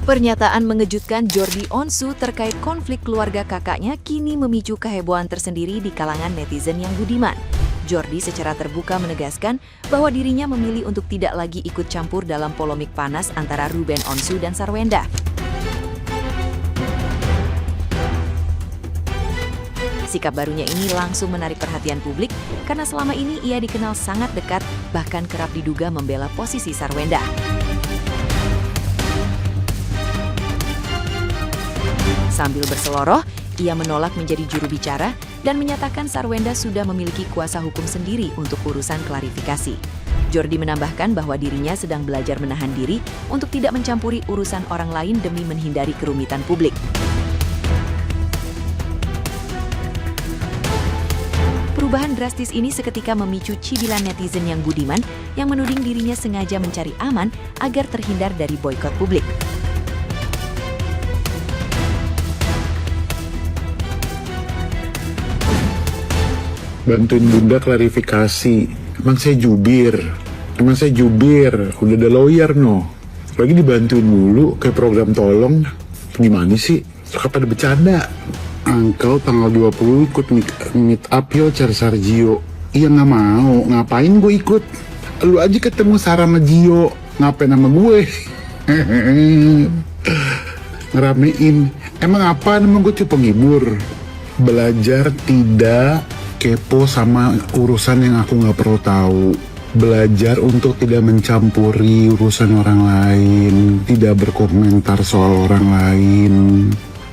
Pernyataan mengejutkan Jordi Onsu terkait konflik keluarga kakaknya kini memicu kehebohan tersendiri di kalangan netizen yang budiman. Jordi secara terbuka menegaskan bahwa dirinya memilih untuk tidak lagi ikut campur dalam polemik panas antara Ruben Onsu dan Sarwenda. Sikap barunya ini langsung menarik perhatian publik karena selama ini ia dikenal sangat dekat, bahkan kerap diduga membela posisi Sarwenda. Sambil berseloroh, ia menolak menjadi juru bicara dan menyatakan Sarwenda sudah memiliki kuasa hukum sendiri untuk urusan klarifikasi. Jordi menambahkan bahwa dirinya sedang belajar menahan diri untuk tidak mencampuri urusan orang lain demi menghindari kerumitan publik. Perubahan drastis ini seketika memicu cibilan netizen yang budiman yang menuding dirinya sengaja mencari aman agar terhindar dari boikot publik. Bantuin bunda klarifikasi. Emang saya jubir, udah ada lawyer no. Lagi dibantuin dulu kayak program tolong. Gimana sih? Suka pada bercanda. Uncle tanggal 20 ikut meet up yo cari Sargio. Iya gak mau, ngapain gue ikut? Lu aja ketemu Sarah sama Gio, ngapain sama gue? Ngeramein. Emang apa? Emang gue cuma penghibur. Belajar tidak kepo sama urusan yang aku gak perlu tahu. Belajar untuk tidak mencampuri urusan orang lain, tidak berkomentar soal orang lain,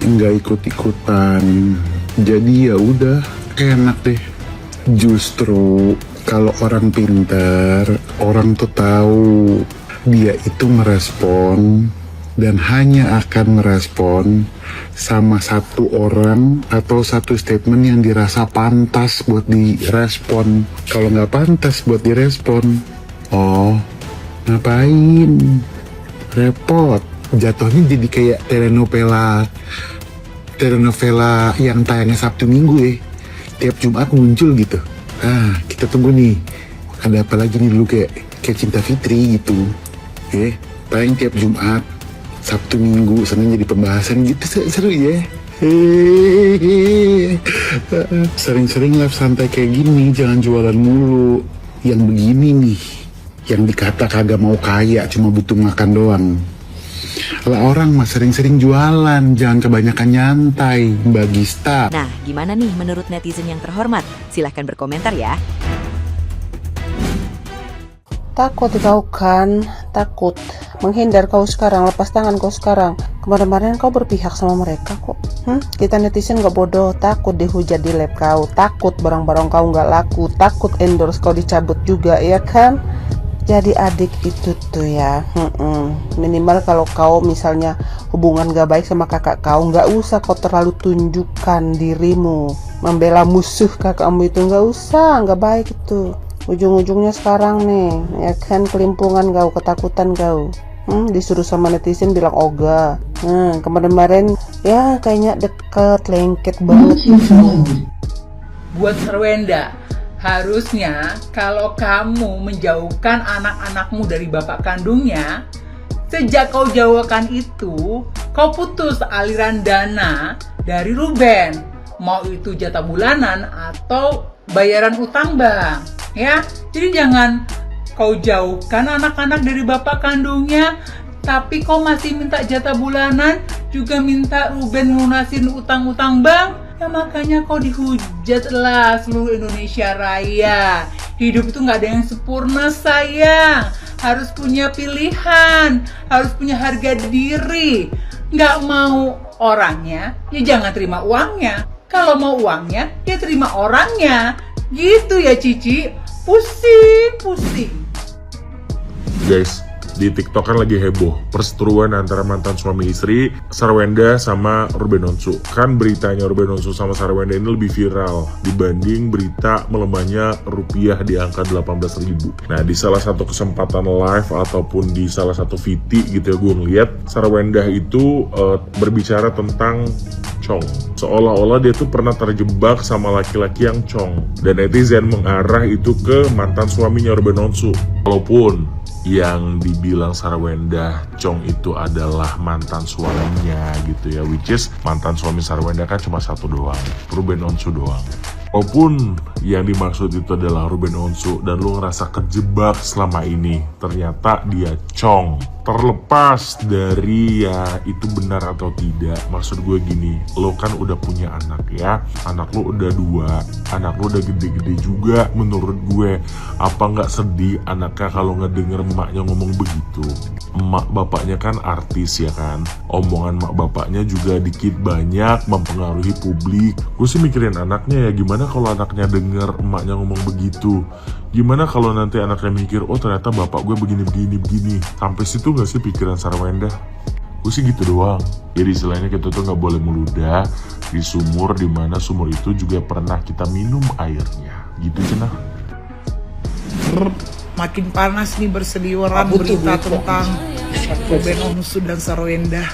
nggak ikut-ikutan. Jadi ya udah, enak deh. Justru kalau orang pintar, orang tuh tahu dia itu merespon dan hanya akan merespon sama satu orang atau satu statement yang dirasa pantas buat direspon. Kalau nggak pantas buat direspon, oh ngapain? Repot. Jatuhnya jadi kayak telenovela yang tayangnya Sabtu Minggu ya. Tiap Jumat muncul gitu. Kita tunggu nih. Ada apa lagi nih dulu kayak Cinta Fitri gitu. Paling tiap Jumat, Sabtu Minggu, Senin jadi pembahasan gitu, seru ya. Sering-sering live santai kayak gini, jangan jualan mulu. Yang begini nih, yang dikata kagak mau kaya, cuma butuh makan doang. Lah orang mah sering-sering jualan, jangan kebanyakan nyantai, Mbak Gista. Nah, gimana nih menurut netizen yang terhormat? Silahkan berkomentar ya. Takut kau kan, takut. Menghindar kau sekarang, lepas tangan kau sekarang. Kemarin-kemarin kau berpihak sama mereka kok. Kita netizen gak bodoh, takut dihujat di lab kau, takut barang-barang kau gak laku, takut endorse kau dicabut juga, ya kan? Jadi adik itu tuh ya, minimal kalau kau misalnya hubungan gak baik sama kakak kau, gak usah kau terlalu tunjukkan dirimu. Membela musuh kakakmu itu gak usah, gak baik itu. Ujung-ujungnya sekarang nih, ya kan, kelimpungan kau, ketakutan kau. Disuruh sama netizen bilang oga. Kemarin-kemarin ya kayaknya deket, lengket banget. Buat Sarwenda, harusnya kalau kamu menjauhkan anak-anakmu dari bapak kandungnya, sejak kau jauhkan itu, kau putus aliran dana dari Ruben. Mau itu jatah bulanan atau bayaran utang bank. Ya, jadi jangan kau jauhkan anak-anak dari bapak kandungnya, tapi kau masih minta jatah bulanan, juga minta Ruben lunasin utang-utang bank. Ya makanya kau dihujat lah seluruh Indonesia Raya. Hidup itu gak ada yang sempurna sayang. Harus punya pilihan, harus punya harga diri. Gak mau orangnya, ya jangan terima uangnya. Kalau mau uangnya, ya terima orangnya. Gitu ya Cici, pusing. Guys, di TikTok kan lagi heboh perseteruan antara mantan suami istri Sarwenda sama Ruben Onsu. Kan beritanya Ruben Onsu sama Sarwenda ini lebih viral dibanding berita melemahnya rupiah di angka 18.000. Nah, di salah satu kesempatan live ataupun di salah satu VT gitu ya, gue ngeliat Sarwenda itu berbicara tentang cong. Seolah-olah dia tuh pernah terjebak sama laki-laki yang cong. Dan netizen mengarah itu ke mantan suaminya Ruben Onsu. Walaupun yang dibilang Sarwenda cong itu adalah mantan suaminya gitu ya, which is mantan suami Sarwenda kan cuma satu doang, Ruben Onsu doang. Walaupun yang dimaksud itu adalah Ruben Onsu dan lu ngerasa kejebak selama ini, ternyata dia cong. Terlepas dari ya itu benar atau tidak, maksud gue gini, lo kan udah punya anak ya, anak lo udah 2, anak lo udah gede-gede juga. Menurut gue, apa nggak sedih anaknya kalau ngedenger emaknya ngomong begitu? Emak bapaknya kan artis ya kan, omongan emak bapaknya juga dikit banyak mempengaruhi publik. Gue sih mikirin anaknya ya, gimana kalau anaknya denger emaknya ngomong begitu? Gimana kalau nanti anaknya mikir, oh ternyata bapak gue begini. Sampai situ gak sih pikiran Sarwenda? Gue sih gitu doang. Jadi istilahnya kita tuh gak boleh meludah di sumur, dimana sumur itu juga pernah kita minum airnya. Gitu cenah. Makin panas nih berseliweran berita tentang Ruben Onsu dan Sarwenda.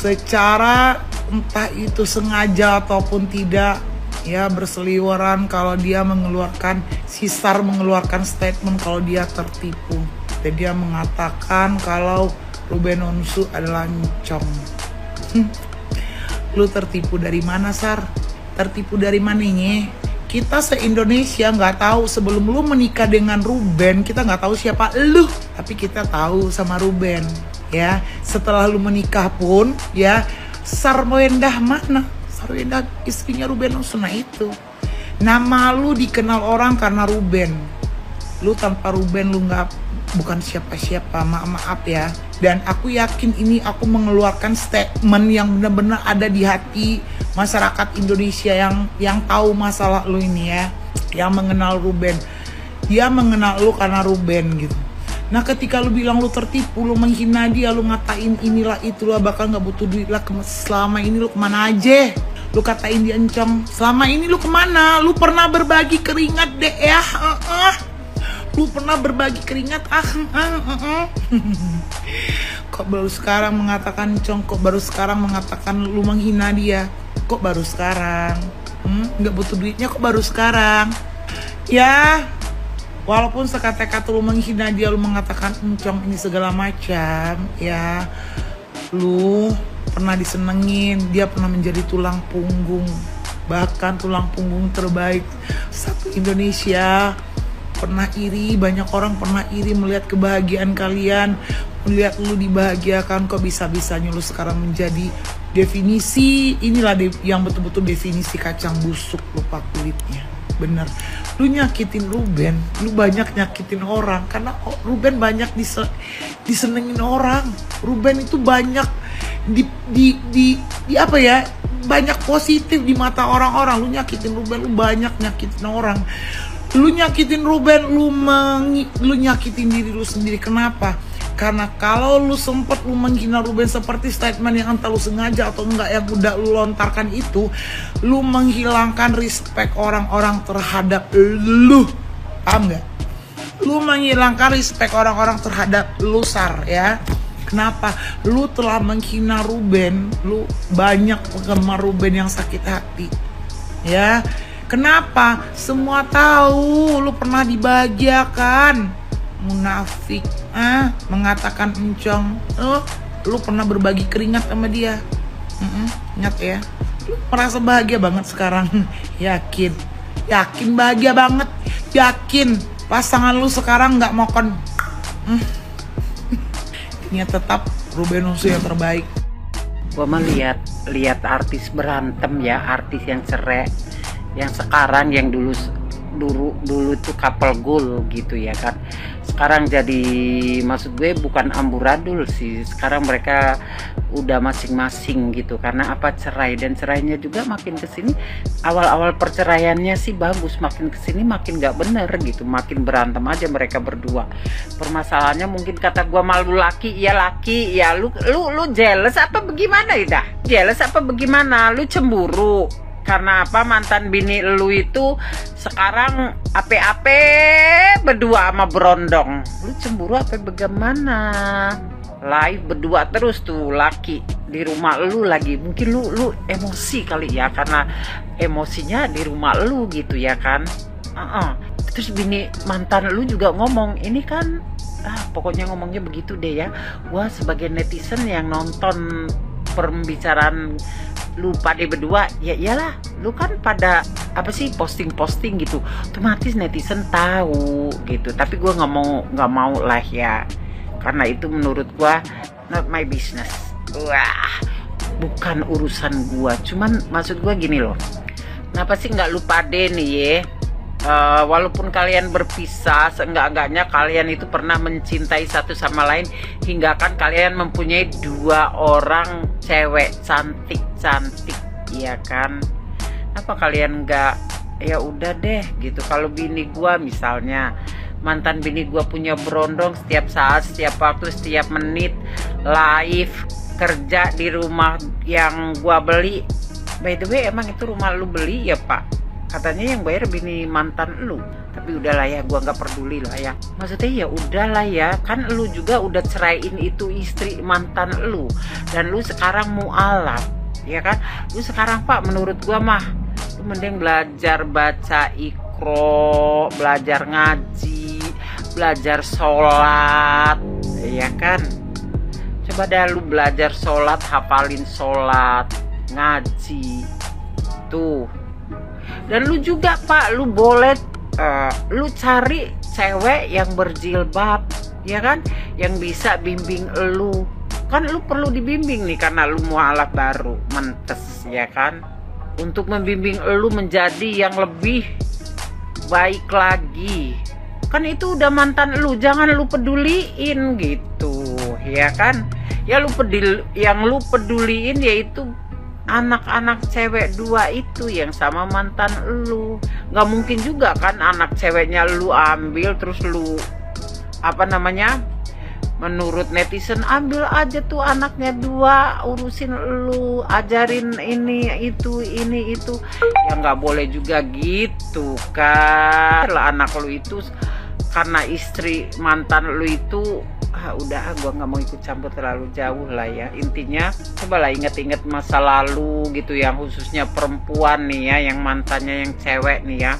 Secara entah itu sengaja ataupun tidak, ya berseliweran kalau dia mengeluarkan, Sar mengeluarkan statement kalau dia tertipu. Dan dia mengatakan kalau Ruben Onsu adalah cong. Lu tertipu dari mana, Sar? Tertipu dari mananya? Kita se-Indonesia nggak tahu, sebelum lu menikah dengan Ruben, kita nggak tahu siapa lu, tapi kita tahu sama Ruben. Ya, setelah lu menikah pun, ya Sarwenda mana? Sarwenda istrinya Ruben Onsu, nah itu. Nama lu dikenal orang karena Ruben. Lu tanpa Ruben lu bukan siapa-siapa, maaf ya. Dan aku yakin ini aku mengeluarkan statement yang benar-benar ada di hati masyarakat Indonesia yang tahu masalah lu ini ya, yang mengenal Ruben. Dia mengenal lu karena Ruben gitu. Nah ketika lu bilang lu tertipu, lu menghina dia, lu ngatain inilah itulah, bakal gak butuh duit lah, selama ini lu kemana aja? Lu katain dia encong, selama ini lu kemana? Lu pernah berbagi keringat deh ya? Lu pernah berbagi keringat? Kok baru sekarang mengatakan encong? Kok baru sekarang mengatakan lu menghina dia? Kok baru sekarang? Gak butuh duitnya kok baru sekarang? Ya, walaupun sekata-kata lu menghina dia, lu mengatakan encong ini segala macam, ya, lu pernah disenengin, dia pernah menjadi tulang punggung, bahkan tulang punggung terbaik satu Indonesia. Pernah iri, banyak orang pernah iri melihat kebahagiaan kalian, melihat lu dibahagiakan. Kok bisa-bisanya lu sekarang menjadi definisi, inilah yang betul-betul definisi kacang busuk, lupa kulitnya. Bener, lu nyakitin Ruben, lu banyak nyakitin orang karena Ruben banyak disenengin orang. Ruben itu banyak di apa ya, banyak positif di mata orang-orang. Lu nyakitin Ruben, lu banyak nyakitin orang. Lu nyakitin Ruben, lu nyakitin diri lu sendiri. Kenapa? Karena kalau lu sempet lu menghina Ruben seperti statement yang entah lu sengaja atau enggak yang udah lu lontarkan itu, lu menghilangkan respect orang-orang terhadap lu. Paham gak? Lu menghilangkan respect orang-orang terhadap lu, Sar, ya. Kenapa? Lu telah menghina Ruben, lu banyak penggemar Ruben yang sakit hati. Ya. Kenapa? Semua tahu lu pernah dibahagiakan. Munafik, mengatakan encong. Lu pernah berbagi keringat sama dia. Ingat ya. Lu merasa bahagia banget sekarang. Yakin bahagia banget. Yakin pasangan lu sekarang nggak mau ini tetap Ruben Onsu yang terbaik. Gua mah lihat artis berantem ya, artis yang cerai, yang sekarang, yang dulu tuh couple goal gitu ya kan. Sekarang jadi, maksud gue bukan amburadul sih, sekarang mereka udah masing-masing gitu. Karena apa? Cerai, dan cerainya juga makin kesini, awal-awal perceraiannya sih bagus, makin kesini makin gak bener gitu, makin berantem aja mereka berdua. Permasalahannya mungkin kata gua malu laki ya, lu jealous apa bagaimana ya dah? Jealous apa bagaimana? Lu cemburu Karena apa? Mantan bini lu itu sekarang ape-ape berdua sama Berondong. Lu cemburu apa bagaimana? Live berdua terus tuh laki di rumah lu lagi. Mungkin lu emosi kali ya, karena emosinya di rumah lu gitu ya kan. Terus bini mantan lu juga ngomong, ini kan pokoknya ngomongnya begitu deh ya. Gua sebagai netizen yang nonton pembicaraan lu pada berdua, ya iyalah, lu kan pada apa sih posting gitu, otomatis netizen tahu gitu. Tapi gua nggak mau lah ya, karena itu menurut gua not my business. Wah, bukan urusan gua. Cuman maksud gua gini loh, kenapa sih nggak lu pade nih ya? Walaupun kalian berpisah, seenggak-enggaknya kalian itu pernah mencintai satu sama lain, hingga kan kalian mempunyai 2 orang cewek cantik, ya kan? Apa kalian nggak, ya udah deh gitu. Kalau bini gua misalnya, mantan bini gua punya Berondong setiap saat, setiap waktu, setiap menit live kerja di rumah yang gua beli. By the way, emang itu rumah lu beli ya Pak? Katanya yang bayar bini mantan lu. Tapi udahlah ya, gua nggak peduli lah ya. Maksudnya ya udahlah ya, kan lu juga udah ceraiin itu istri mantan lu, dan lu sekarang mualaf, ya kan? Lu sekarang Pak, menurut gua mah lu mending belajar baca Iqra, belajar ngaji, belajar sholat, ya kan? Coba dah lu belajar sholat, hafalin sholat, ngaji tuh. Dan lu juga Pak, lu boleh lu cari cewek yang berjilbab, ya kan, yang bisa bimbing lu. Kan lu perlu dibimbing nih, karena lu mualaf baru mentes, ya kan, untuk membimbing lu menjadi yang lebih baik lagi. Kan itu udah mantan lu, jangan lu peduliin gitu, ya kan. Ya yang lu peduliin yaitu anak-anak cewek 2 itu yang sama mantan lu. Nggak mungkin juga kan anak ceweknya lu ambil terus lu menurut netizen, ambil aja tuh anaknya 2, urusin lu, ajarin ini itu. Ya nggak boleh juga gitu kan. Lah anak lu itu karena istri mantan lu itu, udah gua nggak mau ikut campur terlalu jauh lah ya. Intinya cobalah inget-inget masa lalu gitu, yang khususnya perempuan nih ya, yang mantannya yang cewek nih ya.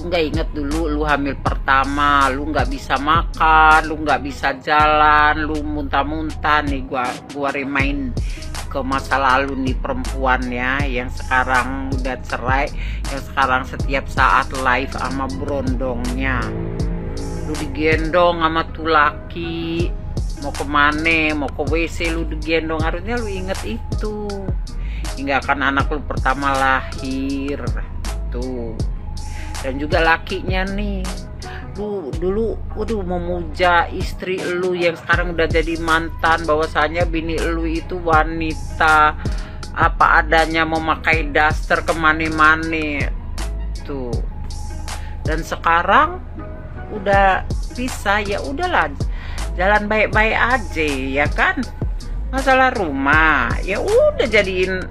Lu nggak inget dulu lu hamil pertama, lu nggak bisa makan, lu nggak bisa jalan, lu muntah-muntah nih. Gua remind ke masa lalu nih perempuan ya, yang sekarang udah cerai, yang sekarang setiap saat live sama Berondongnya. Lu digendong sama tuh laki, mau kemana, mau ke WC lu digendong. Harusnya lu inget itu, hingga kan anak lu pertama lahir tuh. Dan juga lakinya nih, lu dulu memuja istri lu yang sekarang udah jadi mantan, bahwasanya bini lu itu wanita apa adanya, memakai daster kemana-mana tuh. Dan sekarang udah pisah, ya udahlah, jalan baik-baik aja ya kan. Masalah rumah ya udah jadiin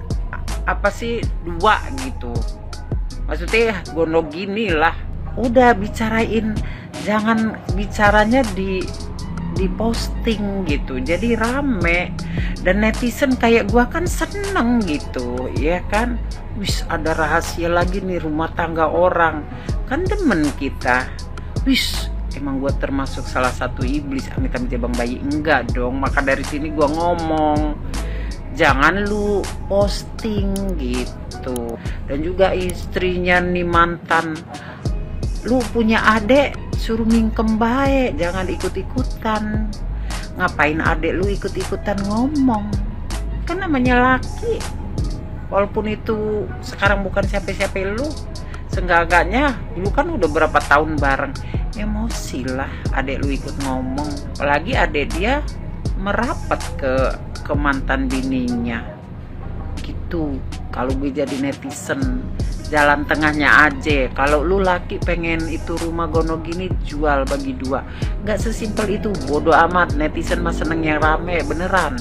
2 gitu, maksudnya gono gini lah. Udah bicarain, jangan bicaranya di posting gitu, jadi rame. Dan netizen kayak gua kan seneng gitu ya kan. Wis, ada rahasia lagi nih rumah tangga orang, kan demen kita. Wis, emang gue termasuk salah satu iblis, amit-amit ya Bang Bayi? Enggak dong. Maka dari sini gue ngomong, jangan lu posting gitu. Dan juga istrinya nih mantan, lu punya adek, suruh mingkem baik, jangan ikut-ikutan. Ngapain adek lu ikut-ikutan ngomong? Kan namanya laki, walaupun itu sekarang bukan siapa-siapa lu, seenggak-enggaknya dulu kan udah berapa tahun bareng. Emosi lah adek lu ikut ngomong, apalagi adek dia merapat ke mantan bininya gitu. Kalau gue jadi netizen, jalan tengahnya aja. Kalau lu laki pengen itu rumah gono gini, jual bagi 2. Nggak sesimpel itu, bodoh amat. Netizen mah seneng yang rame beneran.